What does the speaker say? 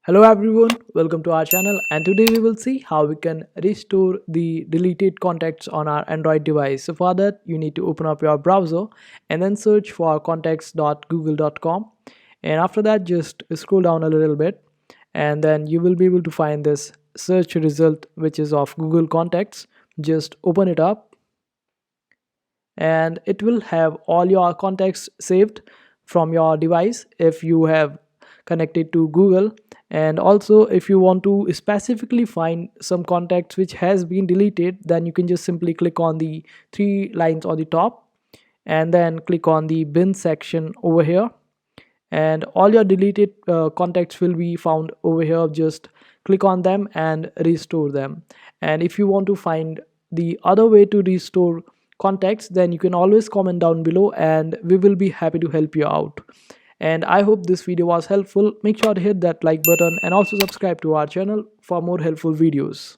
Hello everyone, welcome to our channel, and today we will see how we can restore the deleted contacts on our Android device. So for that you need to open up your browser and then search for contacts.google.com, and after that just scroll down a little bit and then you will be able to find this search result which is of Google Contacts. Just open it up and it will have all your contacts saved from your device if you have connected to Google. And also if you want to specifically find some contacts which has been deleted, then you can just simply click on the three lines on the top and then click on the bin section over here, and all your deleted contacts will be found over here. Just click on them and restore them. And if you want to find the other way to restore contacts, then you can always comment down below and we will be happy to help you out. And I hope this video was helpful. Make sure to hit that like button and also subscribe to our channel for more helpful videos.